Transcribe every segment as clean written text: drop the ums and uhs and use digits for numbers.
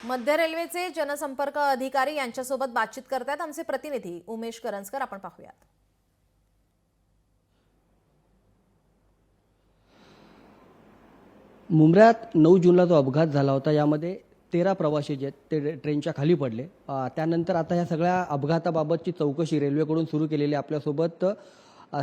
मध्य रेल्वेचे जनसंपर्क अधिकारी यांच्यासोबत बातचीत करतात आमचे प्रतिनिधी उमेश करंजकर. आपण पाहूयात. मुंब्र्यात 9 जूनला जो अपघात झाला होता यामध्ये 13 प्रवासी जे आहेत ते ट्रेनच्या खाली पडले. त्यानंतर आता या सगळ्या अपघाताबाबतची चौकशी रेल्वेकडून सुरू केलेली आहे. आपल्यासोबत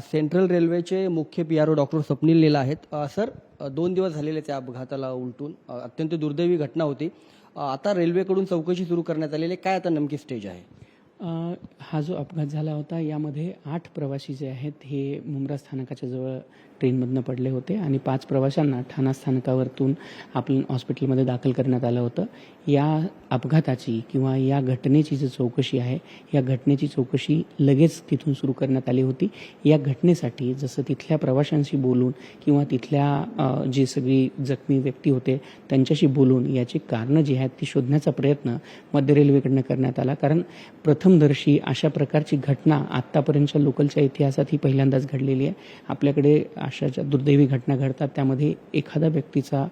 सेंट्रल रेल्वेचे मुख्य PRO डॉक्टर स्वप्नील लीला आहेत. सर, 2 दिवस झालेले त्या अपघाताला उलटून अत्यंत दुर्दैवी घटना होती. आता रेल्वेकडून चौकशी सुरू करण्यात आलेली आहे. काय आता नेमकी स्टेज आहे? हा जो अपघात झाला होता यामध्ये 8 प्रवासी जे आहेत हे मुंब्रा स्थानकाच्या जवळ ट्रेनमधनं पडले होते आणि 5 प्रवाशांना ठाणा स्थानकावरतून आपल्या हॉस्पिटलमध्ये दाखल करण्यात आलं होतं. या अपघाताची किंवा या घटनेची जी चौकशी आहे या घटनेची चौकशी लगेच तिथून सुरू करण्यात आली होती. या घटनेसाठी जसं तिथल्या प्रवाशांशी बोलून किंवा तिथल्या जे सगळी जखमी व्यक्ती होते त्यांच्याशी बोलून याची कारणं जी आहेत ती शोधण्याचा प्रयत्न मध्य रेल्वेकडनं करण्यात आला. कारण प्रथमदर्शी अशा प्रकारची घटना आत्तापर्यंतच्या लोकलच्या इतिहासात ही पहिल्यांदाच घडलेली आहे. आपल्याकडे अशा ज्या दुर्दैवी घटना घडतात त्यामध्ये एखाद्या व्यक्तीचा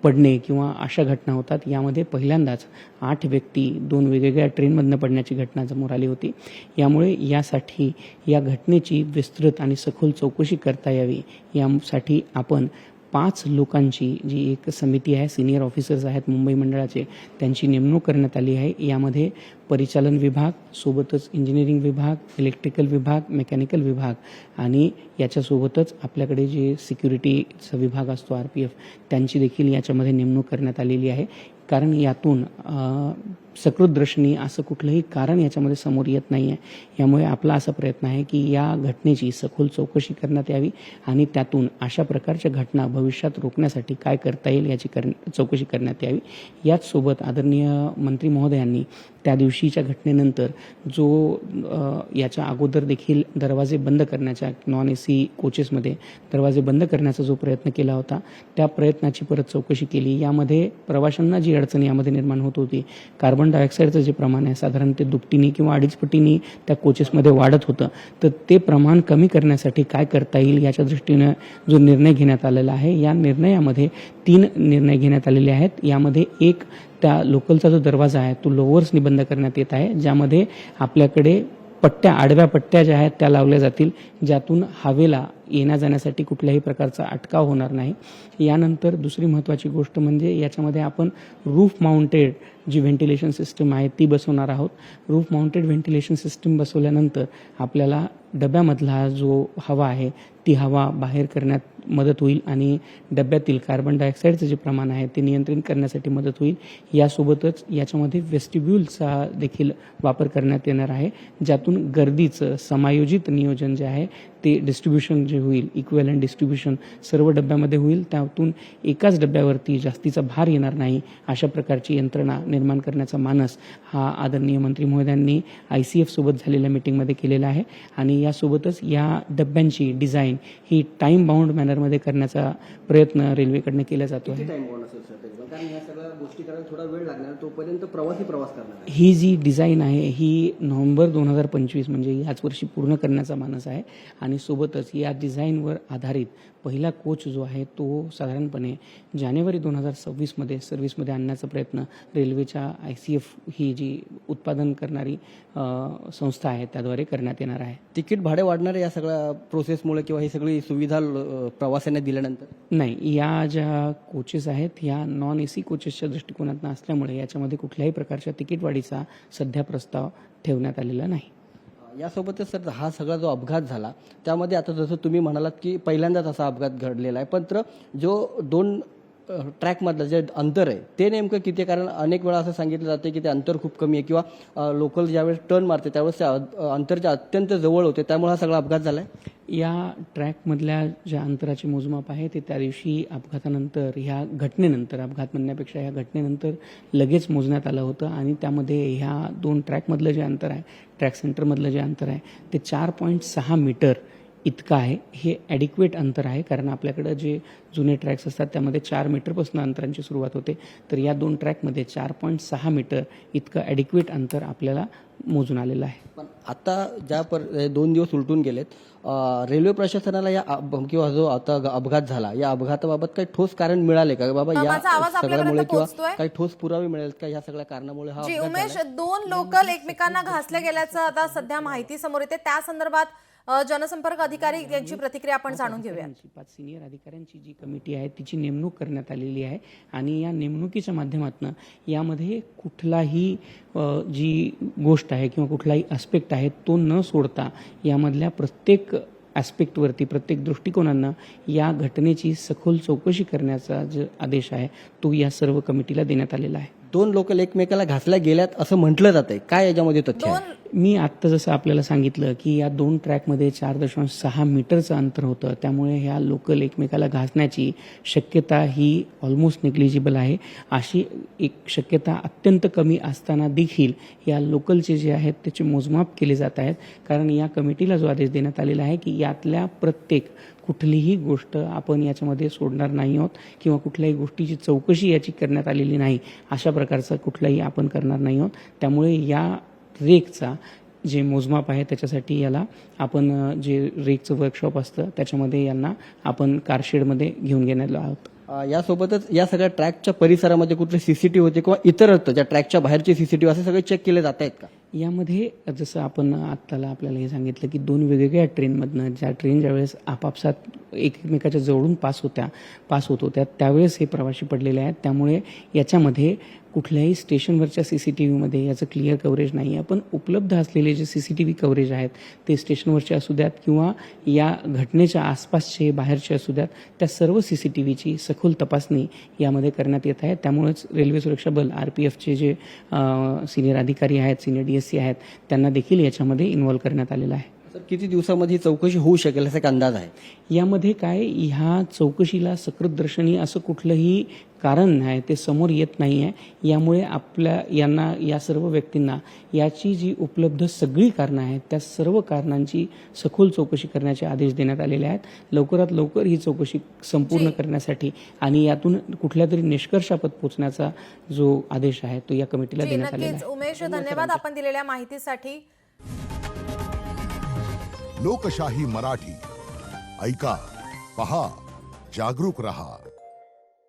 पडणे किंवा अशा घटना होतात. यामध्ये पहिल्यांदाच 8 व्यक्ती 2 वेगवेगळ्या ट्रेनमधनं पडण्याची घटना समोर आली होती. यामुळे यासाठी या घटनेची विस्तृत आणि सखोल चौकशी करता यावी यासाठी आपण 5 लोकांची जी एक समिती आहे, सिनियर ऑफिसर्स आहेत मुंबई मंडळाचे, त्यांची नेमणूक करण्यात आली आहे. यामध्ये परिचालन विभाग, सोबतच इंजिनिअरिंग विभाग, इलेक्ट्रिकल विभाग, मेकॅनिकल विभाग आणि याच्यासोबतच आपल्याकडे जे सिक्युरिटीचा विभाग असतो RPF त्यांची देखील याच्यामध्ये नेमणूक करण्यात आलेली आहे. कारण यातून सकृतदर्शनी असं कुठलंही कारण याच्यामध्ये समोर येत नाही आहे. यामुळे आपला असा प्रयत्न आहे की या घटनेची सखोल चौकशी करण्यात यावी आणि त्यातून अशा प्रकारच्या घटना भविष्यात रोखण्यासाठी काय करता येईल याची चौकशी करण्यात यावी. याचसोबत आदरणीय मंत्री महोदयांनी त्या दिवशीच्या घटनेनंतर जो याच्या अगोदर देखील दरवाजे बंद करण्याच्या नॉन AC कोचेसमध्ये दरवाजे बंद करण्याचा जो प्रयत्न केला होता त्या प्रयत्नाची परत चौकशी केली. यामध्ये प्रवाशांना जी अडचण यामध्ये निर्माण होत होती, कार्बन डायऑक्साईडचं जे प्रमाण आहे साधारण ते दुपटीने किंवा 2.5 पटीने त्या कोचेसमध्ये वाढत होतं. तर ते प्रमाण कमी करण्यासाठी काय करता येईल याच्या दृष्टीनं जो निर्णय घेण्यात आलेला आहे या निर्णयामध्ये 3 निर्णय घेण्यात आलेले आहेत. यामध्ये एक त्या लोकलचा जो दरवाजा आहे तो लोअर्सनी बंद करण्यात येत आहे, ज्यामध्ये आपल्याकडे पट्ट्या, आडव्या पट्ट्या ज्या आहेत त्या लावल्या जातील, ज्यातून हवेला येण्या जाण्यासाठी कुठल्याही प्रकारचा अटकाव होणार नाही. यानंतर दुसरी महत्त्वाची गोष्ट म्हणजे याच्यामध्ये आपण रूफ माउंटेड जी व्हेंटिलेशन सिस्टम आहे ती बसवणार आहोत. रूफ माउंटेड व्हेंटिलेशन सिस्टम बसवल्यानंतर आपल्याला डब्यामधला जो हवा आहे ती हवा बाहेर करण्यात मदत होईल आणि डब्यातील कार्बन डायऑक्साईडचं जे प्रमाण आहे ते नियंत्रित करण्यासाठी मदत होईल. यासोबतच याच्यामध्ये वेस्टिब्युलचा देखील वापर करण्यात येणार आहे, ज्यातून गर्दीचं समायोजित नियोजन जे आहे ते डिस्ट्रीब्युशन जे होईल, इक्विव्हॅलंट डिस्ट्रीब्युशन सर्व डब्यामध्ये होईल. त्यातून एकाच डब्यावरती जास्तीचा भार येणार नाही अशा प्रकारची यंत्रणा निर्माण करण्याचा मानस हा आदरणीय मंत्री महोदयांनी ICF सोबत झालेल्या मीटिंगमध्ये केलेला आहे. आणि यासोबतच या डब्यांची डिझाईन ही टाईम बाउंड मॅनरमध्ये करण्याचा प्रयत्न रेल्वेकडनं केला जातो आहे. कारण या सगळ्या गोष्टी करायला थोडा वेळ लागणार, तोपर्यंत प्रवासी प्रवास करणार. ही जी डिझाईन आहे ही नोव्हेंबर 2025 म्हणजे याच वर्षी पूर्ण करण्याचा मानस आहे. आणि सोबतच या डिझाईनवर आधारित पहिला कोच जो आहे तो साधारणपणे जानेवारी 2026 मध्ये सर्व्हिसमध्ये आणण्याचा प्रयत्न रेल्वेच्या ICF ही जी उत्पादन करणारी संस्था आहे त्याद्वारे करण्यात येणार आहे. तिकीट भाडे वाढणार या सगळ्या प्रोसेसमुळे किंवा ही सगळी सुविधा प्रवाशांना दिल्यानंतर? नाही, या ज्या कोचेस आहेत ह्या नॉन AC कोचेसच्या दृष्टिकोनातून असल्यामुळे याच्यामध्ये कुठल्याही प्रकारच्या तिकीट वाढीचा सध्या प्रस्ताव ठेवण्यात आलेला नाही. यासोबतच सर, हा सगळा जो अपघात झाला त्यामध्ये आता जसं तुम्ही म्हणालात की पहिल्यांदाच असा अपघात घडलेला आहे, पण जो 2 ट्रॅकमधलं जे अंतर आहे ते नेमकं किती आहे? कारण अनेक वेळा असं सांगितलं जाते की ते अंतर खूप कमी आहे किंवा लोकल ज्यावेळेस टर्न मारते त्यावेळेस त्या अंतरच्या अत्यंत जवळ होते, त्यामुळे हा सगळा अपघात झाला आहे. या ट्रॅकमधल्या ज्या अंतराचे मोजमाप आहे ते त्या दिवशी अपघातानंतर, ह्या घटनेनंतर, अपघात म्हणण्यापेक्षा ह्या घटनेनंतर लगेच मोजण्यात आलं होतं. आणि त्यामध्ये ह्या 2 ट्रॅकमधलं जे अंतर आहे, ट्रॅक सेंटरमधलं जे अंतर आहे ते 4.6 मीटर इतकं आहे. हे ॲडिक्वेट अंतर आहे, कारण आपल्याकडं जे जुने ट्रॅक्स असतात त्यामध्ये 4 मीटरपासून अंतरांची सुरुवात होते, तर या 2 ट्रॅकमध्ये 4.6 मीटर इतकं ॲडिक्वेट अंतर आपल्याला मोजून आलेलं आहे. पण आता 2 दिवस उलटून गेलेत, रेल्वे प्रशासनाला किंवा जो आता अपघात झाला या अपघाताबाबत काही ठोस कारण मिळाले का बाबा? या माझा आवाज सगळ्यामुळे आपल्यापर्यंत किंवा पोहोचतोय? काही ठोस पुरावे मिळेल का या सगळ्या कारणामुळे हा जी अपघात उमेश, झाला? 2 लोकल एकमेकांना घासले गेल्याचं आता सध्या माहिती समोर येते. त्या संदर्भात जनसंपर्क अधिकारी यांची प्रतिक्रिया आपण जाणून घेऊया. 5 सिनियर अधिकाऱ्यांची जी कमिटी आहे तिची नेमणूक करण्यात आलेली आहे आणि या नेमणुकीच्या माध्यमातून यामध्ये कुठलाही जी गोष्ट आहे किंवा कुठलाही ॲस्पेक्ट आहे तो न सोडता यामधल्या प्रत्येक ॲस्पेक्टवरती, प्रत्येक दृष्टिकोनांना या घटनेची सखोल चौकशी करण्याचा जो आदेश आहे तो या सर्व कमिटीला देण्यात आलेला आहे. 2 लोकल एकमेकाला घासल्या गेल्यात असं म्हटलं जातंय, काय याच्यामध्ये तथ्य आहे? मी आत्ता जसं आपल्याला सांगितलं की या 2 ट्रॅकमध्ये 4.6 मीटरचं अंतर होतं, त्यामुळे ह्या लोकल एकमेकाला घासण्याची शक्यता ही ऑलमोस्ट निग्लिजिबल आहे. अशी एक शक्यता अत्यंत कमी असताना देखील या लोकलचे जे आहेत त्याचे मोजमाप केले जात आहेत, कारण या कमिटीला जो आदेश देण्यात आलेला आहे की यातल्या प्रत्येक कुठलीही गोष्ट आपण याच्यामध्ये सोडणार नाही आहोत किंवा कुठल्याही गोष्टीची चौकशी याची करण्यात आलेली नाही, अशा प्रकारचं कुठलाही आपण करणार नाही आहोत. त्यामुळे या रेकचा जे मोजमाप आहे त्याच्यासाठी याला आपण जे रेकचं वर्कशॉप असतं त्याच्यामध्ये यांना आपण कारशेडमध्ये घेऊन गेलेलो आहोत. यासोबतच या सगळ्या ट्रॅकच्या परिसरामध्ये कुठले सीसीटीव्ही होते किंवा इतरत्र ज्या ट्रॅकच्या बाहेरचे सीसीटीव्ही असे सगळे चेक केले जात आहेत का? यामध्ये जसं आपण आत्ताला आपल्याला हे सांगितलं की 2 वेगवेगळ्या ट्रेनमधनं ज्या ट्रेन ज्यावेळेस आपापसात एकमेकाच्या जवळून पास होत होत्या त्यावेळेस हे प्रवासी पडलेले आहेत. त्यामुळे याच्यामध्ये कुठल्याही स्टेशनवरच्या CCTVमध्ये याचं क्लिअर कव्हरेज नाही आहे. पण उपलब्ध असलेले जे CCTV कव्हरेज आहेत ते स्टेशनवरचे असू द्यात किंवा या घटनेच्या आसपासचे बाहेरचे असू द्यात, त्या सर्व CCTVची सखोल तपासणी यामध्ये करण्यात येत आहे. त्यामुळेच रेल्वे सुरक्षा बल RPFचे जे सिनियर अधिकारी आहेत, सिनियर DSC आहेत, त्यांना देखील याच्यामध्ये इन्व्हॉल्व करण्यात आलेलं आहे. किती दिवसामध्ये ही चौकशी होऊ शकेल असा एक अंदाज आहे? यामध्ये काय, ह्या चौकशीला सकृतदर्शनी असं कुठलंही कारण नाही, ते समोर येत नाही आहे. यामुळे यांना या सर्व व्यक्तींना याची जी उपलब्ध सगळी कारणं आहेत त्या सर्व कारणांची सखोल चौकशी करण्याचे आदेश देण्यात आलेले आहेत. लवकरात लवकर ही चौकशी संपूर्ण करण्यासाठी आणि यातून कुठल्या तरी निष्कर्षापद पोहोचण्याचा जो आदेश आहे तो या कमिटीला देण्यात आलेला नक्कीच आहे. उमेश, धन्यवाद आपण दिलेल्या माहितीसाठी. लोकशाही मराठी ऐका, पहा, जागरूक रहा.